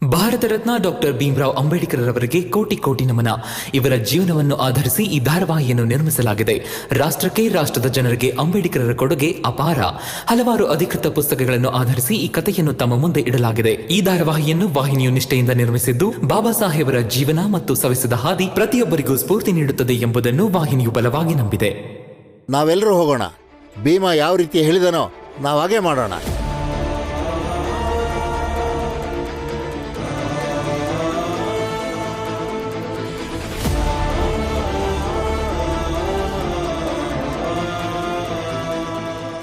Bharat Ratna doctor Bhimrao Ambedkar ಅವರಿಗೆ ಕೋಟಿ ಕೋಟಿ ನಮನ. ಇವರ ಜೀವನವನ್ನು ಆಧರಿಸಿ ಈ ಧಾರಾವಾಹಿಯನ್ನು ನಿರ್ಮಿಸಲಾಗಿದೆ. ರಾಷ್ಟ್ರಕ್ಕೆ, ರಾಷ್ಟ್ರದ ಜನರಿಗೆ ಅಂಬೇಡ್ಕರರ ಕೊಡುಗೆ ಅಪಾರ. ಹಲವಾರು ಅಧಿಕೃತ ಪುಸ್ತಕಗಳನ್ನು ಆಧರಿಸಿ ಈ ಕಥೆಯನ್ನು ತಮ್ಮ ಮುಂದೆ ಇಡಲಾಗಿದೆ. ಈ ಧಾರಾವಾಹಿಯನ್ನು ವಾಹಿನಿಯು ನಿಷ್ಠೆಯಿಂದ ನಿರ್ಮಿಸಿದ್ದು, ಬಾಬಾ ಸಾಹೇಬರ ಜೀವನ ಮತ್ತು ಸವೆಸಿದ ಹಾದಿ ಪ್ರತಿಯೊಬ್ಬರಿಗೂ ಸ್ಫೂರ್ತಿ ನೀಡುತ್ತದೆ ಎಂಬುದನ್ನು ವಾಹಿನಿಯು ಬಲವಾಗಿ ನಂಬಿದೆ. ನಾವೆಲ್ಲರೂ ಹೋಗೋಣ. ಭೀಮಾ ಯಾವ ರೀತಿ ಹೇಳಿದನೋ ನಾವು ಹಾಗೆ ಮಾಡೋಣ.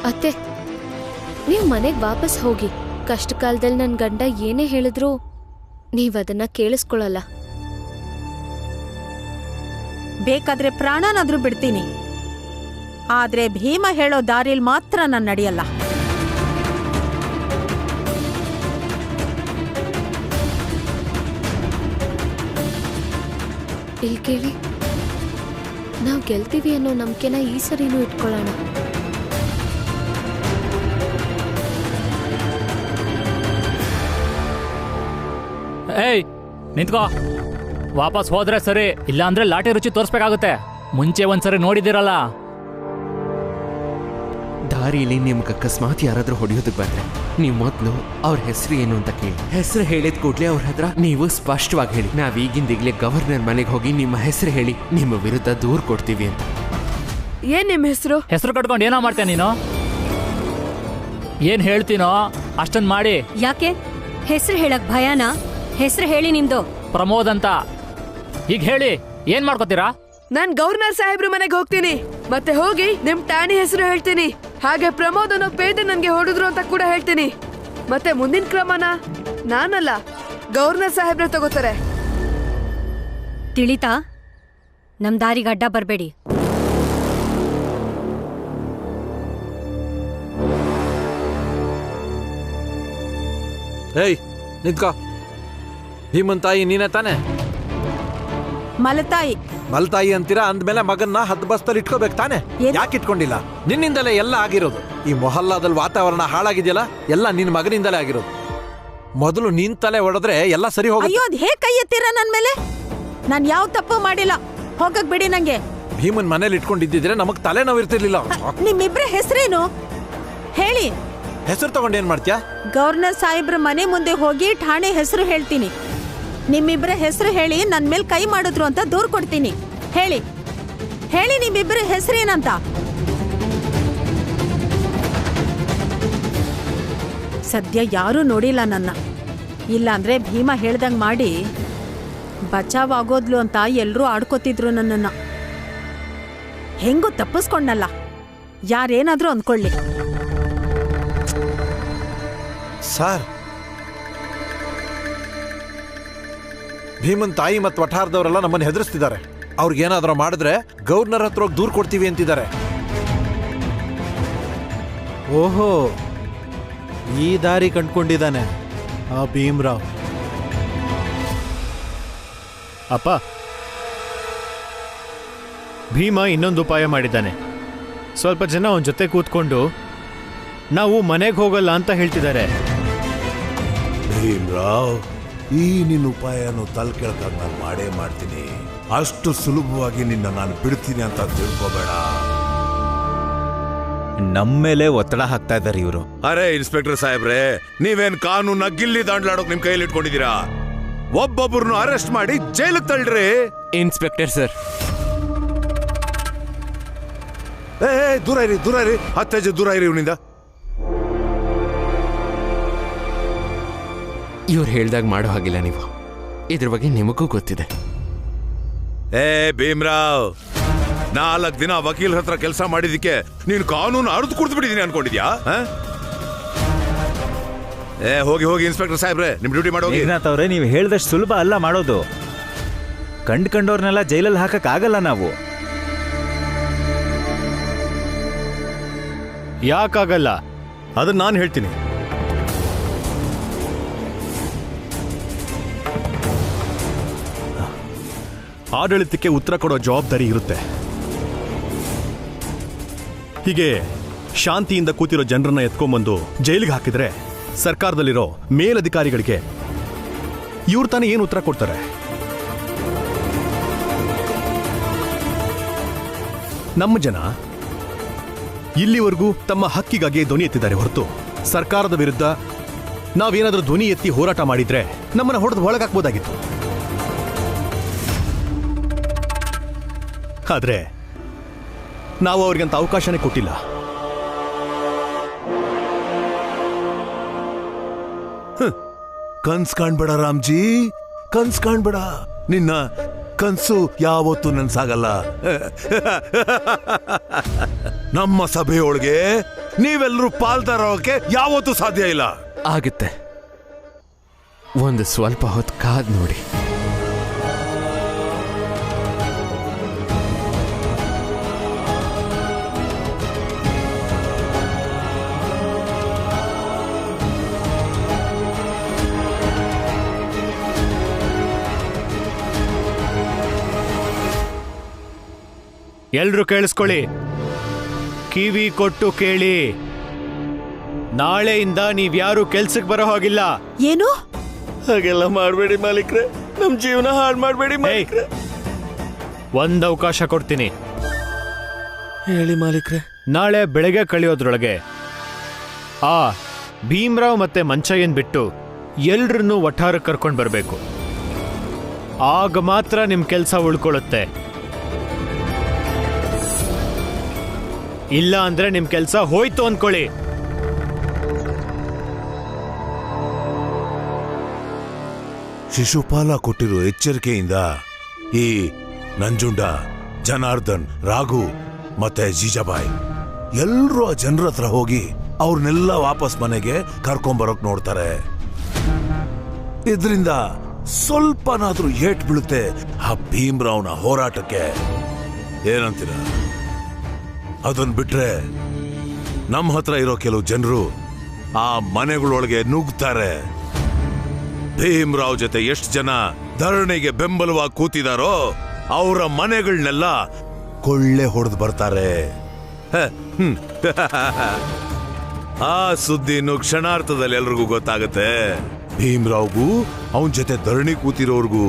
ಅತ್ತೆ, ನೀವು ಮನೆಗೆ ವಾಪಸ್ ಹೋಗಿ. ಕಷ್ಟ ಕಾಲದಲ್ಲಿ ನನ್ನ ಗಂಡ ಏನೇ ಹೇಳಿದ್ರು ನೀವದನ್ನ ಕೇಳಿಸ್ಕೊಳ್ಳಲ್ಲ. ಬೇಕಾದ್ರೆ ಪ್ರಾಣನಾದ್ರೂ ಬಿಡ್ತೀನಿ, ಆದ್ರೆ ಭೀಮ ಹೇಳೋ ದಾರಿಲ್ ಮಾತ್ರ ನಾನು ನಡೆಯಲ್ಲ. ಇಲ್ಲಿ ಕೇಳಿ, ನಾವು ಗೆಲ್ತೀವಿ ಅನ್ನೋ ನಂಬಿಕೆನ ಈ ಸರಿನೂ ಇಟ್ಕೊಳ್ಳೋಣ. ಏಯ್, ನಿಂತ್ಕೋ. ವಾಪಸ್ ಹೋದ್ರೆ ಸರಿ, ಇಲ್ಲ ಅಂದ್ರೆ ಲಾಠಿ ರುಚಿ ತೋರಿಸ್ಬೇಕಾಗುತ್ತೆ. ಮುಂಚೆ ಒಂದ್ಸರಿ ನೋಡಿದಿರಲ್ಲ. ದಾರಿಲಿ ನಿಮ್ಗೆ ಅಕಸ್ಮಾತ್ ಯಾರಾದ್ರೂ ಹೊಡೆಯೋದಕ್ಕೆ ಬಂದ್ರೆ ನೀವು ಮೊದಲು ಅವ್ರ ಹೆಸರು ಏನು ಅಂತ ಕೇಳಿ. ಹೆಸರು ಹೇಳಿದ ಕೂಡಲೇ ಅವ್ರ ಹತ್ರ ನೀವು ಸ್ಪಷ್ಟವಾಗಿ ಹೇಳಿ, ನಾವ್ ಈಗಿಂದೀಗಲೇ ಗವರ್ನರ್ ಮನೆಗೆ ಹೋಗಿ ನಿಮ್ಮ ಹೆಸರು ಹೇಳಿ ನಿಮ್ಮ ವಿರುದ್ಧ ದೂರು ಕೊಡ್ತೀವಿ ಅಂತ. ಏನ್ ನಿಮ್ಮ ಹೆಸರು? ಹೆಸರು ಕಟ್ಕೊಂಡು ಏನೋ ಮಾಡ್ತೇನೆ ನೀನು. ಏನ್ ಹೇಳ್ತೀನೋ ಅಷ್ಟನ್ ಮಾಡಿ. ಯಾಕೆ ಹೆಸರು ಹೇಳಕ್ ಭಯನಾ? ಹೆಸರು ಹೇಳಿ ನಿಮ್ದು. ಪ್ರಮೋದ್ ಅಂತ. ಈಗ ಹೇಳಿ, ಏನ್ ಮಾಡ್ಕೋತೀರಾ? ನಾನ್ ಗವರ್ನರ್ ಸಾಹೇಬ್ರ ಮನೆಗೆ ಹೋಗ್ತೀನಿ, ಮತ್ತೆ ಹೋಗಿ ನಿಮ್ ಟಾಣಿ ಹೆಸರು ಹೇಳ್ತೀನಿ. ಹಾಗೆ ಪ್ರಮೋದ್ ಅನ್ನೋ ಪೇದೆ ನನ್ಗೆ ಹೊಡೆದ್ರು ಅಂತ ಕೂಡ ಹೇಳ್ತೀನಿ. ಮತ್ತೆ ಮುಂದಿನ ಕ್ರಮನ ನಾನಲ್ಲ, ಗವರ್ನರ್ ಸಾಹೇಬ್ರೆ ತಗೋತಾರೆ. ತಿಳಿತಾ? ನಮ್ ದಾರಿಗೆ ಅಡ್ಡ ಬರ್ಬೇಡಿ. ಏಯ್, ನಿಂತ್ಕೋ. ಭೀಮನ್ ತಾಯಿ ನೀನೇ ತಾನೆ? ಮಲತಾಯಿ. ಮಲ್ತಾಯಿ ಅಂತೀರಾ ಅಂದ್ಮೇಲೆ ಮಗನ್ನ ಹದ್ ಬಸ್ತಲ್ಲಿ ಇಟ್ಕೋಬೇಕು ತಾನೆ? ಯಾಕೆ ಇಟ್ಕೊಂಡಿಲ್ಲ? ನಿನ್ನಿಂದಲೇ ಎಲ್ಲ ಆಗಿರೋದು. ಈ ಮೊಹಲ್ಲಾದಲ್ಲಿ ವಾತಾವರಣ ಹಾಳಾಗಿದೆಯಲ್ಲ, ಎಲ್ಲ ನಿನ್ ಮಗನಿಂದಲೇ ಆಗಿರೋದು. ಮೊದಲು ನಿನ್ ತಲೆ ಹೊಡೆದ್ರೆ ಎಲ್ಲ ಸರಿ ಹೋಗುತ್ತೆ. ಅಯ್ಯೋ, ಹೇಗ್ ಕೈ ಎತ್ತೀರ ನನ್ ಮೇಲೆ? ನಾನ್ ಯಾವ ತಪ್ಪು ಮಾಡಿಲ್ಲ, ಹೋಗಕ್ ಬಿಡಿ ನಂಗೆ. ಭೀಮನ್ ಮನೇಲಿ ಇಟ್ಕೊಂಡಿದ್ದಿದ್ರೆ ನಮಗ್ ತಲೆನೋವು ಇರ್ತಿರ್ಲಿಲ್ಲ. ನಿಮ್ಮಿಬ್ರ ಹೆಸರೇನು ಹೇಳಿ? ಹೆಸರು ತಗೊಂಡು ಏನ್ ಮಾಡ್ತೀಯಾ? ಗವರ್ನರ್ ಸಾಹೇಬ್ರ ಮನೆ ಮುಂದೆ ಹೋಗಿ ಠಾಣೆ ಹೆಸರು ಹೇಳ್ತೀನಿ. ನಿಮ್ಮಿಬ್ರ ಹೆಸರು ಹೇಳಿ ನನ್ ಮೇಲೆ ಕೈ ಮಾಡಿದ್ರು ಅಂತ ದೂರ್ ಕೊಡ್ತೀನಿ. ಹೇಳಿ ಹೇಳಿ, ನಿಮ್ಮಿಬ್ರ ಹೆಸರೇನಂತ? ಸದ್ಯ ಯಾರೂ ನೋಡಿಲ್ಲ ನನ್ನ. ಇಲ್ಲಾಂದ್ರೆ ಭೀಮ ಹೇಳ್ದಂಗ್ ಮಾಡಿ ಬಚಾವ್ ಆಗೋದ್ಲು ಅಂತ ಎಲ್ರೂ ಆಡ್ಕೋತಿದ್ರು ನನ್ನನ್ನ. ಹೆಂಗೂ ತಪ್ಪಿಸ್ಕೊಂಡಲ್ಲ, ಯಾರೇನಾದ್ರೂ ಅಂದ್ಕೊಳ್ಳಿ. ಸರ್, ಭೀಮನ್ ತಾಯಿ ಮತ್ತು ವಠಾರದವರೆಲ್ಲ ನಮ್ಮನ್ನು ಹೆದರ್ಸ್ತಿದ್ದಾರೆ. ಅವ್ರಿಗೇನಾದ್ರೂ ಮಾಡಿದ್ರೆ ಗವರ್ನರ್ ಹತ್ರ ಹೋಗಿ ದೂರು ಕೊಡ್ತೀವಿ ಅಂತಿದ್ದಾರೆ. ಓಹೋ, ಈ ದಾರಿ ಕಂಡ್ಕೊಂಡಿದ್ದಾನೆ ಆ ಭೀಮರಾವ್. ಅಪ್ಪ, ಭೀಮ ಇನ್ನೊಂದು ಉಪಾಯ ಮಾಡಿದ್ದಾನೆ. ಸ್ವಲ್ಪ ಜನ ಅವನ ಜೊತೆ ಕೂತ್ಕೊಂಡು ನಾವು ಮನೆಗೆ ಹೋಗಲ್ಲ ಅಂತ ಹೇಳ್ತಿದ್ದಾರೆ. ಭೀಮರಾವ್, ಈ ನಿನ್ನ ಉಪಾಯನು ತಲೆ ಕೆಳಕಾಗ ನಾನು ಮಾಡೇ ಮಾಡ್ತೀನಿ. ಅಷ್ಟು ಸುಲಭವಾಗಿ ನಿನ್ನ ನಾನು ಬಿಡ್ತೀನಿ ಅಂತ ತಿಳ್ಕೋಬೇಡ. ನಮ್ಮೇಲೆ ಒತ್ತಡ ಹಾಕ್ತಾ ಇದ್ದಾರೆ ಇವರು. ಅರೆ ಇನ್ಸ್ಪೆಕ್ಟರ್ ಸಾಹೇಬ್ರೆ, ನೀವೇನ್ ಕಾನೂನ ಗಿಲ್ಲಿ ದಾಂಡ್ಲಾಡೋಕ್ ನಿಮ್ ಕೈಯಲ್ಲಿ ಇಟ್ಕೊಂಡಿದ್ದೀರಾ? ಒಬ್ಬೊಬ್ಬರನ್ನು ಅರೆಸ್ಟ್ ಮಾಡಿ ಜೈಲಿಗೆ ತಳ್ಳ್ರಿ. ಇನ್ಸ್ಪೆಕ್ಟರ್ ಸರ್, ದೂರ ಇರಿ, ದೂರ ಇರಿ, ಹತ್ತೆಜೆ ದೂರ ಇರಿ ಇವನಿಂದ. ಇವ್ರು ಹೇಳ್ದಾಗ ಮಾಡೋ ಹಾಗಿಲ್ಲ. ನೀವು ಇದ್ರ ಬಗ್ಗೆ ನಿಮಗೂ ಗೊತ್ತಿದೆ. ಭೀಮರಾವ್, 4 ದಿನ ವಕೀಲರ ಹತ್ರ ಕೆಲಸ ಮಾಡಿದಕ್ಕೆ ನೀನು ಕಾನೂನು ಅರ್ದು ಕುಡ್ದು ಬಿಟ್ಟಿದ್ದೀನಿ ಅನ್ಕೊಂಡಿದ್ಯಾ? ಹೋಗಿ ಹೋಗಿ ಇನ್ಸ್ಪೆಕ್ಟರ್ ಸಾಹೇಬ್ರೆ, ನಿಮ್ ಡ್ಯೂಟಿ ಮಾಡೋಗಿ. ಏನಾತ್ ಅವ್ರೆ, ನೀವು ಹೇಳ್ದಷ್ಟು ಸುಲಭ ಅಲ್ಲ ಮಾಡೋದು. ಕಂಡ್ಕಂಡವ್ರನ್ನೆಲ್ಲ ಜೈಲಲ್ಲಿ ಹಾಕಕ್ ಆಗಲ್ಲ ನಾವು. ಯಾಕಾಗಲ್ಲ? ಅದನ್ನ ನಾನು ಹೇಳ್ತೀನಿ. ಆಡಳಿತಕ್ಕೆ ಉತ್ತರ ಕೊಡೋ ಜವಾಬ್ದಾರಿ ಇರುತ್ತೆ. ಹೀಗೆ ಶಾಂತಿಯಿಂದ ಕೂತಿರೋ ಜನರನ್ನ ಎತ್ಕೊಂಡ್ಬಂದು ಜೈಲಿಗೆ ಹಾಕಿದ್ರೆ ಸರ್ಕಾರದಲ್ಲಿರೋ ಮೇಲಧಿಕಾರಿಗಳಿಗೆ ಇವ್ರು ತಾನೇ ಏನು ಉತ್ತರ ಕೊಡ್ತಾರೆ? ನಮ್ಮ ಜನ ಇಲ್ಲಿವರೆಗೂ ತಮ್ಮ ಹಕ್ಕಿಗಾಗಿ ಧ್ವನಿ ಎತ್ತಿದ್ದಾರೆ ಹೊರತು ಸರ್ಕಾರದ ವಿರುದ್ಧ ನಾವೇನಾದ್ರೂ ಧ್ವನಿ ಎತ್ತಿ ಹೋರಾಟ ಮಾಡಿದ್ರೆ ನಮ್ಮನ್ನ ಹೊಡೆದು ಒಳಗಾಕ್ಬೋದಾಗಿತ್ತು. ಆದ್ರೆ ನಾವು ಅವ್ರಿಗಂತ ಅವಕಾಶನೇ ಕೊಟ್ಟಿಲ್ಲ. ಕನ್ಸ್ ಕಾಣ್ಬೇಡ ರಾಮ್ಜಿ, ಕನ್ಸ್ ಕಾಣ್ಬೇಡ. ನಿನ್ನ ಕನ್ಸು ಯಾವತ್ತೂ ನನ್ಸಾಗಲ್ಲ. ನಮ್ಮ ಸಭೆಯೊಳಗೆ ನೀವೆಲ್ಲರೂ ಪಾಲ್ದಾರೋಕೆ ಯಾವತ್ತೂ ಸಾಧ್ಯ ಇಲ್ಲ. ಆಗುತ್ತೆ, ಒಂದು ಸ್ವಲ್ಪ ಹೊತ್ತು ಕಾದ್ ನೋಡಿ. ಎಲ್ರೂ ಕೇಳಿಸ್ಕೊಳ್ಳಿ, ಕಿವಿ ಕೊಟ್ಟು ಕೇಳಿ. ನಾಳೆಯಿಂದ ನೀವ್ಯಾರು ಕೆಲ್ಸಕ್ಕೆ ಬರೋ ಹಾಗಿಲ್ಲ. ಏನು? ಹಾಗೆಲ್ಲ ಮಾಡಬೇಡಿ ಮಾಲೀಕ್ರೆ, ನಮ್ ಜೀವನ ಹಾಳು ಮಾಡಬೇಡಿ ಮಾಲೀಕ್ರೆ. ಒಂದ್ ಅವಕಾಶ ಕೊಡ್ತೀನಿ. ಹೇಳಿ ಮಾಲೀಕ್ರೆ. ನಾಳೆ ಬೆಳಗ್ಗೆ ಕಳೆಯೋದ್ರೊಳಗೆ ಆ ಭೀಮ್ರಾವ್ ಮತ್ತೆ ಮಂಚಯ್ಯನ್ ಬಿಟ್ಟು ಎಲ್ರನ್ನೂ ಒಟ್ಟಾರಕ್ಕೆ ಕರ್ಕೊಂಡು ಬರಬೇಕು. ಆಗ ಮಾತ್ರ ನಿಮ್ ಕೆಲ್ಸ ಉಳ್ಕೊಳ್ಳುತ್ತೆ. ಇಲ್ಲ ಅಂದ್ರೆ ನಿಮ್ ಕೆಲ್ಸ ಹೋಯ್ತು ಅನ್ಕೊಳ್ಳಿ. ಶಿಶುಪಾಲ ಕೊಟ್ಟಿರೋ ಎಚ್ಚರಿಕೆಯಿಂದ ಈ ನಂಜುಂಡ, ಜನಾರ್ದನ್, ರಾಘು ಮತ್ತೆ ಜೀಜಾಬಾಯಿ ಎಲ್ರೂ ಆ ಜನರ ಹತ್ರ ಹೋಗಿ ಅವ್ರನ್ನೆಲ್ಲ ವಾಪಸ್ ಮನೆಗೆ ಕರ್ಕೊಂಬರೋಕ್ ನೋಡ್ತಾರೆ. ಇದರಿಂದ ಸ್ವಲ್ಪನಾದ್ರೂ ಏಟ್ ಬೀಳುತ್ತೆ ಆ ಭೀಮ್ರಾವ್ನ ಹೋರಾಟಕ್ಕೆ. ಏನಂತೀರ? ಅದನ್ ಬಿಟ್ರೆ ನಮ್ಮ ಹತ್ರ ಇರೋ ಕೆಲವು ಜನರು ಆ ಮನೆಗಳೊಳಗೆ ನುಗ್ತಾರೆ. ಭೀಮ್ರಾವ್ ಜೊತೆ ಎಷ್ಟು ಜನ ಧರಣಿಗೆ ಬೆಂಬಲವಾಗಿ ಕೂತಿದಾರೋ ಅವರ ಮನೆಗಳನ್ನೆಲ್ಲ ಕೊಳ್ಳೆ ಹೊಡೆದು ಬರ್ತಾರೆ. ಆ ಸುದ್ದಿನು ಕ್ಷಣಾರ್ಥದಲ್ಲಿ ಎಲ್ರಿಗೂ ಗೊತ್ತಾಗುತ್ತೆ. ಭೀಮ್ರಾವ್ಗೂ ಅವನ್ ಜೊತೆ ಧರಣಿ ಕೂತಿರೋರ್ಗೂ.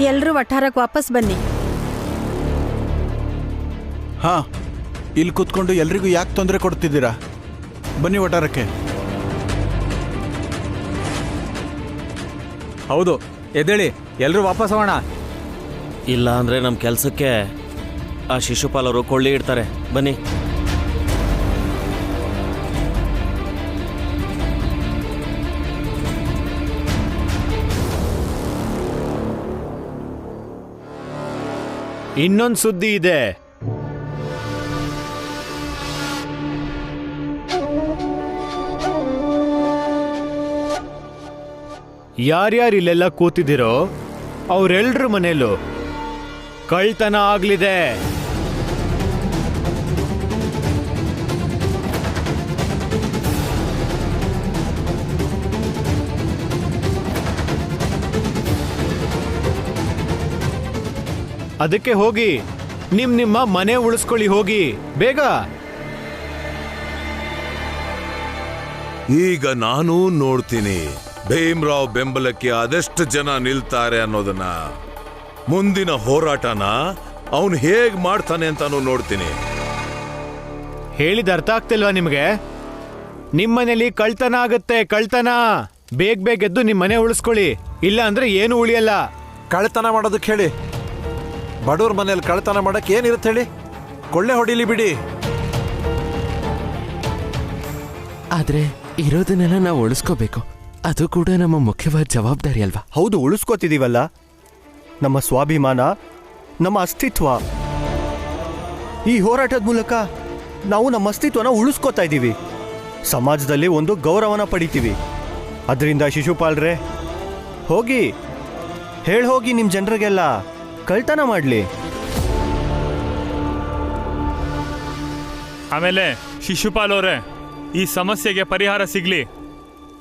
ಎಲ್ರೂ ವಠಾರಕ್ಕೆ ವಾಪಸ್ ಬನ್ನಿ. ಹಾ, ಇಲ್ಲಿ ಕೂತ್ಕೊಂಡು ಎಲ್ರಿಗೂ ಯಾಕೆ ತೊಂದರೆ ಕೊಡ್ತಿದ್ದೀರಾ? ಬನ್ನಿ ವಠಾರಕ್ಕೆ. ಹೌದು, ಎದ್ದೇಳಿ, ಎಲ್ರೂ ವಾಪಸ್ ಹೋಗೋಣ. ಇಲ್ಲ ಅಂದ್ರೆ ನಮ್ಮ ಕೆಲಸಕ್ಕೆ ಆ ಶಿಶುಪಾಲರು ಕೊಳ್ಳಿ ಇಡ್ತಾರೆ. ಬನ್ನಿ. ಇನ್ನೊಂದು ಸುದ್ದಿ ಇದೆ. ಯಾರ್ಯಾರು ಇಲ್ಲೆಲ್ಲ ಕೂತಿದ್ದೀರೋ ಅವರೆಲ್ಲರ ಮನೆಯಲ್ಲೂ ಕಳ್ತನ ಆಗ್ಲಿದೆ. ಅದಕ್ಕೆ ಹೋಗಿ ನಿಮ್ಮ ಮನೆ ಉಳಿಸ್ಕೊಳ್ಳಿ, ಹೋಗಿ ಬೇಗ. ಈಗ ನಾನು ನೋಡ್ತೀನಿ ಭೀಮ್ರಾವ್ ಬೆಂಬಲಕ್ಕೆ ಅದೆಷ್ಟು ಜನ ನಿಲ್ತಾರೆ ಅನ್ನೋದನ್ನ. ಮುಂದಿನ ಹೋರಾಟನ ಅವನು ಹೇಗ್ ಮಾಡ್ತಾನೆ ಅಂತಾನು ನೋಡ್ತೀನಿ. ಹೇಳಿದ ಅರ್ಥ ಆಗ್ತಿಲ್ವಾ ನಿಮಗೆ? ನಿಮ್ಮನೇಲಿ ಕಳ್ತನ ಆಗತ್ತೆ, ಕಳ್ತನ. ಬೇಗ ಎದ್ದು ನಿಮ್ಮ ಮನೆ ಉಳಿಸ್ಕೊಳ್ಳಿ, ಇಲ್ಲ ಅಂದ್ರೆ ಏನು ಉಳಿಯಲ್ಲ. ಕಳ್ತನ ಮಾಡೋದಕ್ಕೆ ಹೇಳಿ. ಬಡವ್ರ ಮನೇಲಿ ಕಳ್ತನ ಮಾಡಕ್ಕೆ ಏನಿರುತ್ತೆ ಹೇಳಿ? ಕೊಳ್ಳೆ ಹೊಡಿಲಿ ಬಿಡಿ. ಆದ್ರೆ ಇರೋದನ್ನೆಲ್ಲ ನಾವು ಉಳಿಸ್ಕೋಬೇಕು. ಅದು ಕೂಡ ನಮ್ಮ ಮುಖ್ಯವಾದ ಜವಾಬ್ದಾರಿ ಅಲ್ವಾ? ಹೌದು, ಉಳಿಸ್ಕೋತಿದೀವಲ್ಲ. ನಮ್ಮ ಸ್ವಾಭಿಮಾನ, ನಮ್ಮ ಅಸ್ತಿತ್ವ. ಈ ಹೋರಾಟದ ಮೂಲಕ ನಾವು ನಮ್ಮ ಅಸ್ತಿತ್ವನ ಉಳಿಸ್ಕೋತಾ ಇದ್ದೀವಿ. ಸಮಾಜದಲ್ಲಿ ಒಂದು ಗೌರವನ ಪಡಿತೀವಿ. ಅದರಿಂದ ಶಿಶುಪಾಲ್ರೆ, ಹೋಗಿ ಹೋಗಿ ನಿಮ್ಮ ಜನರಿಗೆಲ್ಲ ಕಳ್ತನ ಮಾಡಲಿ. ಆಮೇಲೆ ಶಿಶುಪಾಲ್ ಅವರೇ, ಈ ಸಮಸ್ಯೆಗೆ ಪರಿಹಾರ ಸಿಗ್ಲಿ.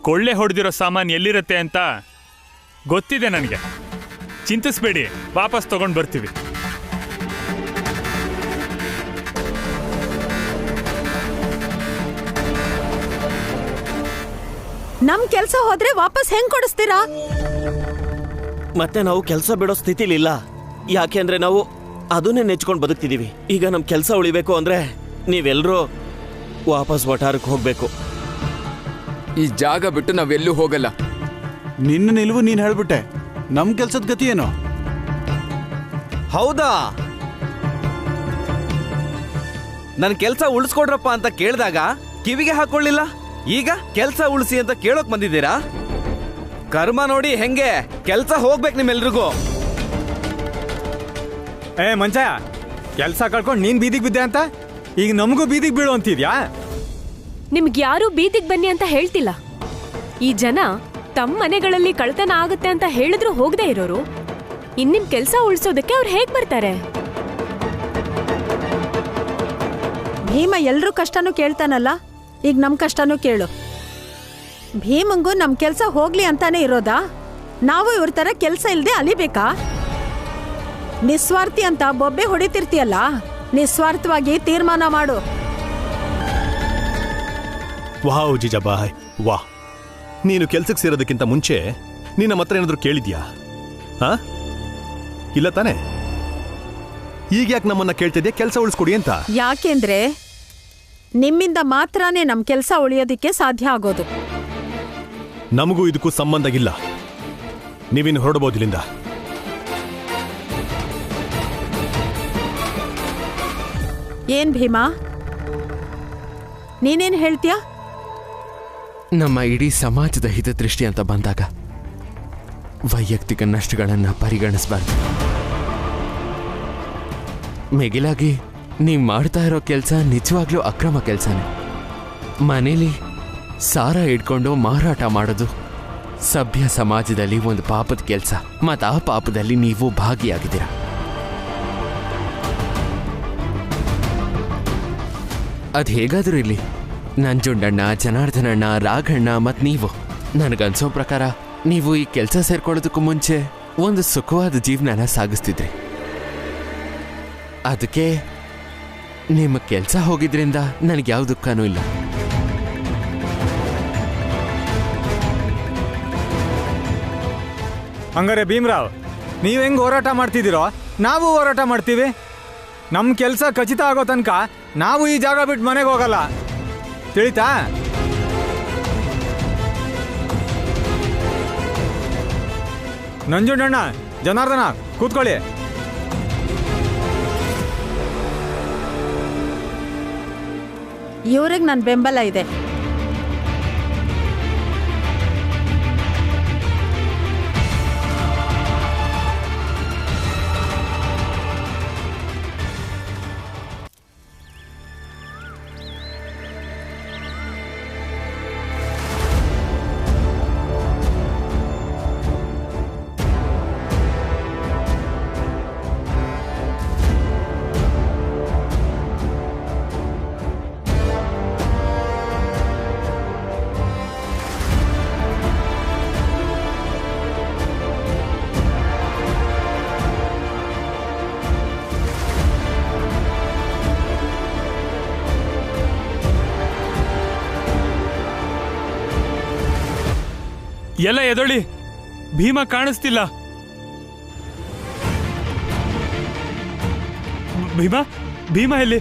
ಕೊಳ್ಳೆ ಹೊಡೆದಿರೋ ಸಾಮಾನು ಎಲ್ಲಿರುತ್ತೆ ಅಂತ ಗೊತ್ತಿದೆ ನನಗೆ. ಚಿಂತಿಸ್ಬೇಡಿ, ವಾಪಸ್ ತಗೊಂಡು ಬರ್ತೀವಿ. ನಮ್ ಕೆಲ್ಸ ಹೋದ್ರೆ ವಾಪಸ್ ಹೆಂಗ್ ಕೊಡಿಸ್ತೀರಾ? ಮತ್ತೆ ನಾವು ಕೆಲಸ ಬಿಡೋ ಸ್ಥಿತಿಲಿಲ್ಲ. ಯಾಕೆಂದ್ರೆ ನಾವು ಅದನ್ನೇ ನೆಚ್ಕೊಂಡು ಬದುಕ್ತಿದೀವಿ. ಈಗ ನಮ್ ಕೆಲಸ ಉಳಿಬೇಕು ಅಂದ್ರೆ ನೀವೆಲ್ಲರೂ ವಾಪಸ್ ವಠಾರಕ್ಕೆ ಹೋಗ್ಬೇಕು. ಈ ಜಾಗ ಬಿಟ್ಟು ನಾವೆಲ್ಲೂ ಹೋಗಲ್ಲ. ನಿನ್ನ ನಿಲುವು ನೀನ್ ಹೇಳ್ಬಿಟ್ಟೆ. ನಮ್ ಕೆಲ್ಸದ ಗತಿ ಏನು? ಹೌದಾ? ನನ್ ಕೆಲ್ಸ ಉಳಿಸ್ಕೊಡ್ರಪ್ಪ ಅಂತ ಕೇಳಿದಾಗ ಕಿವಿಗೆ ಹಾಕೊಳ್ಳಿಲ್ಲ. ಈಗ ಕೆಲ್ಸ ಉಳಿಸಿ ಅಂತ ಕೇಳೋಕ್ ಬಂದಿದ್ದೀರಾ? ಕರ್ಮ ನೋಡಿ ಹೆಂಗೆ. ಕೆಲ್ಸ ಹೋಗ್ಬೇಕು ನಿಮ್ಮೆಲ್ರಿಗೂ. ಮಂಚಯ್ಯ, ಕೆಲ್ಸ ಕಳ್ಕೊಂಡು ನೀನ್ ಬೀದಿಗೆ ಬಿದ್ದೆ ಅಂತ ಈಗ ನಮಗೂ ಬೀದಿಗೆ ಬೀಳು ಅಂತಿದ್ಯಾ? ನಿಮ್ಗೆ ಯಾರು ಬೀದಿಗೆ ಬನ್ನಿ ಅಂತ ಹೇಳ್ತಿಲ್ಲ. ಈ ಜನ ತಮ್ಮ ಮನೆಗಳಲ್ಲಿ ಕಳ್ತನ ಆಗುತ್ತೆ ಅಂತ ಹೇಳಿದ್ರು ಹೋಗದೆ ಇರೋರು ಇನ್ನಿಮ್ ಕೆಲ್ಸ ಉಳಿಸೋದಕ್ಕೆ ಅವ್ರು ಹೇಗ್ ಬರ್ತಾರೆ? ಭೀಮ ಎಲ್ರೂ ಕಷ್ಟನೂ ಕೇಳ್ತಾನಲ್ಲ, ಈಗ ನಮ್ ಕಷ್ಟನೂ ಕೇಳು. ಭೀಮಂಗೂ ನಮ್ ಕೆಲ್ಸ ಹೋಗ್ಲಿ ಅಂತಾನೆ ಇರೋದಾ? ನಾವು ಇವ್ರ ತರ ಕೆಲ್ಸ ಇಲ್ದೆ ಅಲಿಬೇಕಾ? ನಿಸ್ವಾರ್ಥಿ ಅಂತ ಬೊಬ್ಬೆ ಹೊಡಿತಿರ್ತೀಯಲ್ಲ, ನಿಸ್ವಾರ್ಥವಾಗಿ ತೀರ್ಮಾನ ಮಾಡು. ವಾಹ್ ಜಿಜಾಬಾಯ್, ವಾಹ್. ನೀನು ಕೆಲ್ಸಕ್ಕೆ ಸೇರೋದಕ್ಕಿಂತ ಮುಂಚೆ ನೀನು ನಮ್ಮ ಹತ್ರ ಏನಾದರೂ ಕೇಳಿದ್ಯಾ? ಇಲ್ಲ ತಾನೆ? ಈಗ ಯಾಕೆ ನಮ್ಮನ್ನ ಕೇಳ್ತಿದ್ಯಾ ಕೆಲಸ ಉಳಿಸ್ಕೊಡಿ ಅಂತ? ಯಾಕೆಂದ್ರೆ ನಿಮ್ಮಿಂದ ಮಾತ್ರನೇ ನಮ್ ಕೆಲ್ಸ ಉಳಿಯೋದಿಕ್ಕೆ ಸಾಧ್ಯ ಆಗೋದು. ನಮಗೂ ಇದಕ್ಕೂ ಸಂಬಂಧ ಇಲ್ಲ. ನೀವಿನ್ನು ಹೊರಡಬಹುದಿಲ್ಲಿಂದ. ಏನ್ ಭೀಮಾ, ನೀನೇನ್ ಹೇಳ್ತೀಯಾ? ನಮ್ಮ ಇಡೀ ಸಮಾಜದ ಹಿತದೃಷ್ಟಿ ಅಂತ ಬಂದಾಗ ವೈಯಕ್ತಿಕ ನಷ್ಟಗಳನ್ನು ಪರಿಗಣಿಸಬಾರ್ದು. ಮಿಗಿಲಾಗಿ ನೀವು ಮಾಡ್ತಾ ಇರೋ ಕೆಲಸ ನಿಜವಾಗ್ಲೂ ಅಕ್ರಮ ಕೆಲಸನೇ. ಮನೇಲಿ ಸಾರ ಇಟ್ಕೊಂಡು ಮಾರಾಟ ಮಾಡೋದು ಸಭ್ಯ ಸಮಾಜದಲ್ಲಿ ಒಂದು ಪಾಪದ ಕೆಲಸ. ಮತ್ತು ಆ ಪಾಪದಲ್ಲಿ ನೀವು ಭಾಗಿಯಾಗಿದ್ದೀರಾ. ಅದು ಹೇಗಾದರೂ ಇಲ್ಲಿ ನಂಜುಂಡಣ್ಣ, ಜನಾರ್ದನಣ್ಣ, ರಾಘಣ್ಣ ಮತ್ತು ನೀವು, ನನಗನ್ಸೋ ಪ್ರಕಾರ ನೀವು ಈ ಕೆಲಸ ಸೇರ್ಕೊಳ್ಳೋದಕ್ಕೂ ಮುಂಚೆ ಒಂದು ಸುಖವಾದ ಜೀವನನ ಸಾಗಿಸ್ತಿದ್ರಿ. ಅದಕ್ಕೆ ನಿಮ್ಮ ಕೆಲಸ ಹೋಗಿದ್ರಿಂದ ನನಗೆ ಯಾವ ದುಃಖನೂ ಇಲ್ಲ. ಹಂಗಾರೆ ಭೀಮರಾವ್, ನೀವು ಹೆಂಗ್ ಹೋರಾಟ ಮಾಡ್ತಿದ್ದೀರೋ ನಾವು ಹೋರಾಟ ಮಾಡ್ತೀವಿ. ನಮ್ಮ ಕೆಲಸ ಖಚಿತ ಆಗೋ ತನಕ ನಾವು ಈ ಜಾಗ ಬಿಟ್ಟು ಮನೆಗೆ ಹೋಗಲ್ಲ, ತಿಳಿತಾ? ನಂಜುಂಡಣ್ಣ, ಜನಾರ್ದನ, ಕೂತ್ಕೊಳ್ಳಿ. ಇವ್ರಿಗೆ ನನ್ನ ಬೆಂಬಲ ಇದೆ. ಎಲ್ಲ ಎದೊಳಿ, ಭೀಮ ಕಾಣಿಸ್ತಿಲ್ಲ. ಭೀಮಾ, ಭೀಮಾ ಎಲ್ಲಿ?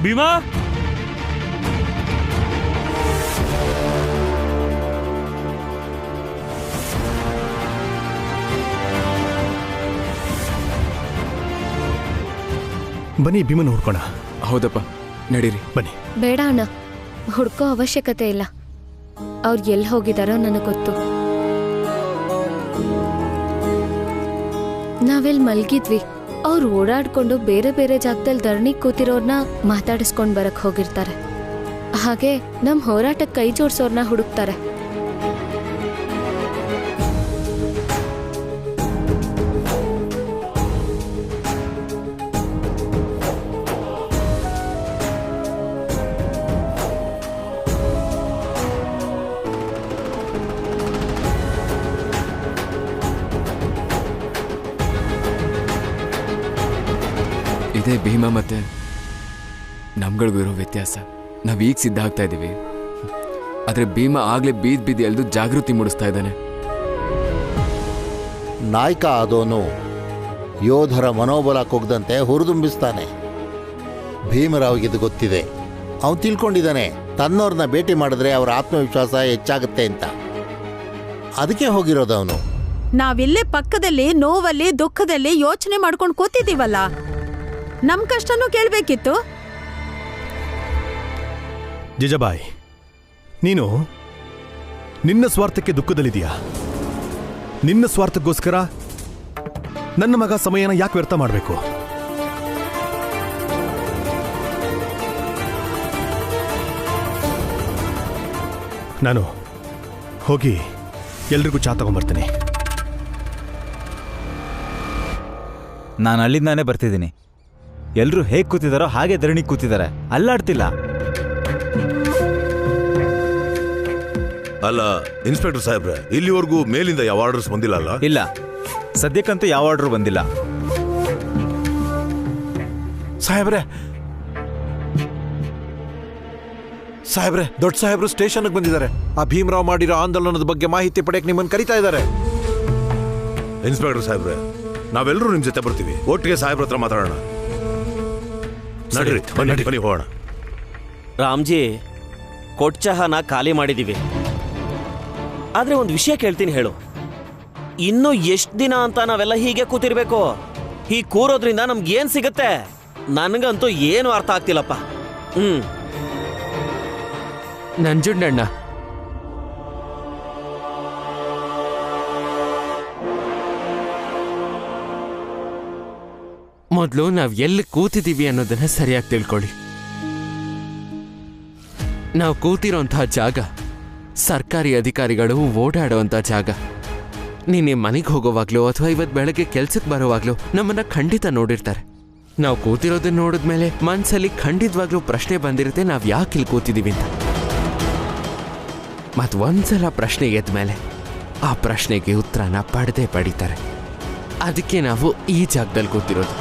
ಭೀಮಾ, ಬನ್ನಿ ಭೀಮನ್ ಹುಡ್ಕೋಣ. ಹೌದಪ್ಪ, ನಡೀರಿ. ಬನ್ನಿ. ಬೇಡ ಅಣ್ಣ, ಹುಡ್ಕೋ ಅವಶ್ಯಕತೆ ಇಲ್ಲ. ಅವ್ರು ಎಲ್ಲಿ ಹೋಗಿದಾರೋ ನನಗೆ ಗೊತ್ತು. ನಾವೆಲ್ ಮಲ್ಗಿದ್ವಿ. ಅವ್ರು ಓಡಾಡ್ಕೊಂಡು ಬೇರೆ ಬೇರೆ ಜಾಗದಲ್ಲಿ ಧರಣಿ ಕೂತಿರೋರ್ನ ಮಾತಾಡಿಸ್ಕೊಂಡ್ ಬರಕ್ ಹೋಗಿರ್ತಾರೆ. ಹಾಗೆ ನಮ್ ಹೋರಾಟಕ್ಕೆ ಕೈ ಜೋಡ್ಸೋರ್ನ ಹುಡುಕ್ತಾರೆ. ಇದೇ ಭೀಮಾ ಮತ್ತೆ ನಮ್ಗಳಿಗೂ ಇರೋ ವ್ಯತ್ಯಾಸ. ನಾವೀಗ ಸಿದ್ಧ ಆಗ್ತಾ ಇದ್ದೀವಿ, ಆದರೆ ಭೀಮಾ ಆಗ್ಲೇ ಬೀದಿ ಎಲ್ದು ಜಾಗೃತಿ ಮೂಡಿಸ್ತಾ ಇದ್ದಾನೆ. ನಾಯಕ ಆದೋನು ಯೋಧರ ಮನೋಬಲ ಕುಗ್ದಂತೆ ಹುರಿದುಂಬಿಸ್ತಾನೆ. ಭೀಮರಾವ್ಗಿದು ಗೊತ್ತಿದೆ. ಅವನು ತಿಳ್ಕೊಂಡಿದ್ದಾನೆ ತನ್ನವ್ರನ್ನ ಭೇಟಿ ಮಾಡಿದ್ರೆ ಅವರ ಆತ್ಮವಿಶ್ವಾಸ ಹೆಚ್ಚಾಗುತ್ತೆ ಅಂತ. ಅದಕ್ಕೆ ಹೋಗಿರೋದವನು. ನಾವಿಲ್ಲೇ ಪಕ್ಕದಲ್ಲಿ ನೋವಲ್ಲಿ ದುಃಖದಲ್ಲಿ ಯೋಚನೆ ಮಾಡ್ಕೊಂಡು ಕೂತಿದ್ದೀವಲ್ಲ, ನಮ್ ಕಷ್ಟನೂ ಕೇಳ್ಬೇಕಿತ್ತು. ಜಿಜಾಬಾಯಿ, ನೀನು ನಿನ್ನ ಸ್ವಾರ್ಥಕ್ಕೆ ದುಃಖದಲ್ಲಿದೆಯಾ? ನಿನ್ನ ಸ್ವಾರ್ಥಕ್ಕೋಸ್ಕರ ನನ್ನ ಮಗ ಸಮಯನ ಯಾಕೆ ವ್ಯರ್ಥ ಮಾಡಬೇಕು? ನಾನು ಹೋಗಿ ಎಲ್ರಿಗೂ ಚಾ ತಗೊಂಡ್ಬರ್ತೀನಿ. ನಾನು ಅಲ್ಲಿಂದಾನೇ ಬರ್ತಿದ್ದೀನಿ. ಎಲ್ಲರೂ ಹೇಗೆ ಕೂತಿದಾರೋ ಹಾಗೆ ಧರಣಿ ಕೂತಿದ್ದಾರೆ, ಅಲ್ಲಾಡ್ತಿಲ್ಲ. ಅಲ್ಲ ಇನ್ಸ್ಪೆಕ್ಟರ್ ಸಾಹೇಬ್ರೆ, ಇಲ್ಲಿವರೆಗೂ ಮೇಲಿಂದ ಯಾವ ಆರ್ಡರ್ಸ್ ಬಂದಿಲ್ಲ ಅಲ್ಲ? ಇಲ್ಲ, ಸದ್ಯಕ್ಕಂತೂ ಯಾವ ಆರ್ಡರ್ ಬಂದಿಲ್ಲ. ಸಾಹೇಬ್ರೆ ಸಾಹೇಬ್ರೆ, ದೊಡ್ಡ ಸಾಹೇಬ್ರು ಸ್ಟೇಷನ್ಗೆ ಬಂದಿದ್ದಾರೆ. ಆ ಭೀಮರಾವ್ ಮಾಡಿರೋ ಆಂದೋಲನದ ಬಗ್ಗೆ ಮಾಹಿತಿ ಪಡೆಯಕ್ಕೆ ನಿಮ್ಮನ್ನು ಕರೀತಾ ಇದ್ದಾರೆ. ಇನ್ಸ್ಪೆಕ್ಟರ್ ಸಾಹೇಬ್ರೆ, ನಾವೆಲ್ಲರೂ ನಿಮ್ ಜೊತೆ ಬರ್ತೀವಿ. ಒಟ್ಟಿಗೆ ಸಾಹೇಬ್ರ ಹತ್ರ ಮಾತಾಡೋಣ. ನಡ್ರಿ, ಬನ್ನಿ ಹೋಗೋಣ. ರಾಮ್ಜಿ, ಕೊಟ್ ಚಹಾನ ಖಾಲಿ ಮಾಡಿದೀವಿ. ಆದ್ರೆ ಒಂದು ವಿಷಯ ಕೇಳ್ತೀನಿ, ಹೇಳು. ಇನ್ನು ಎಷ್ಟು ದಿನ ಅಂತ ನಾವೆಲ್ಲ ಹೀಗೆ ಕೂತಿರ್ಬೇಕು? ಹೀಗೆ ಕೂರೋದ್ರಿಂದ ನಮ್ಗೆ ಏನ್ ಸಿಗತ್ತೆ? ನನಗಂತೂ ಏನು ಅರ್ಥ ಆಗ್ತಿಲ್ಲಪ್ಪ. ನಂಜುಂಡಣ್ಣ, ಮೊದಲು ನಾವು ಎಲ್ಲಿ ಕೂತಿದ್ದೀವಿ ಅನ್ನೋದನ್ನ ಸರಿಯಾಗಿ ತಿಳ್ಕೊಳ್ಳಿ. ನಾವು ಕೂತಿರೋಂಥ ಜಾಗ ಸರ್ಕಾರಿ ಅಧಿಕಾರಿಗಳು ಓಡಾಡುವಂಥ ಜಾಗ. ನೀನೆ ಮನೆಗೆ ಹೋಗೋವಾಗ್ಲೂ ಅಥವಾ ಇವತ್ತು ಬೆಳಗ್ಗೆ ಕೆಲ್ಸಕ್ಕೆ ಬರೋವಾಗ್ಲೂ ನಮ್ಮನ್ನ ಖಂಡಿತ ನೋಡಿರ್ತಾರೆ. ನಾವು ಕೂತಿರೋದನ್ನ ನೋಡಿದ್ಮೇಲೆ ಮನ್ಸಲ್ಲಿ ಖಂಡಿತವಾಗ್ಲೂ ಪ್ರಶ್ನೆ ಬಂದಿರುತ್ತೆ, ನಾವು ಯಾಕೆ ಇಲ್ಲಿ ಕೂತಿದ್ದೀವಿ ಅಂತ. ಮತ್ತು ಒಂದ್ಸಲ ಪ್ರಶ್ನೆ ಎದ್ಮೇಲೆ ಆ ಪ್ರಶ್ನೆಗೆ ಉತ್ತರನ ಪಡೆದೇ ಪಡಿತಾರೆ. ಅದಕ್ಕೆ ನಾವು ಈ ಜಾಗದಲ್ಲಿ ಕೂತಿರೋದು.